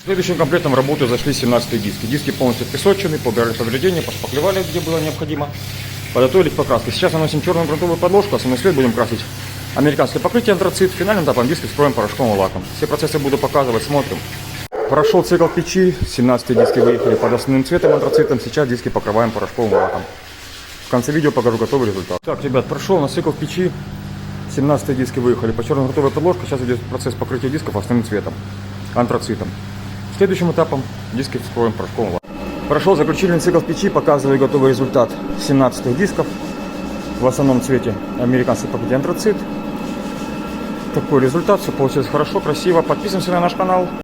Следующим комплектом работы зашли 17 диски. Диски полностью песочены, побирали повреждения, пошпаклевали, где было необходимо. Подготовили к покраске. Сейчас наносим черную грунтовую подложку, основной след будем красить американское покрытие антрацит. Финальным этапом диски вскроем порошковым лаком. Все процессы буду показывать, смотрим. Прошел цикл печи, 17 диски выехали под основным цветом антрацитом, сейчас диски покрываем порошковым лаком. В конце видео покажу готовый результат. Так, ребят, прошел на цикл печи, 17 диски выехали по черной грунтовой подложке, сейчас идет процесс покрытия дисков основным цветом, антрацитом. Следующим этапом диски вскроем порошковым лаком. Прошел заключительный цикл печи, показываю готовый результат 17 дисков в основном цвете американский покрытие антрацит. Такой результат, все получилось хорошо, красиво. Подписываемся на наш канал.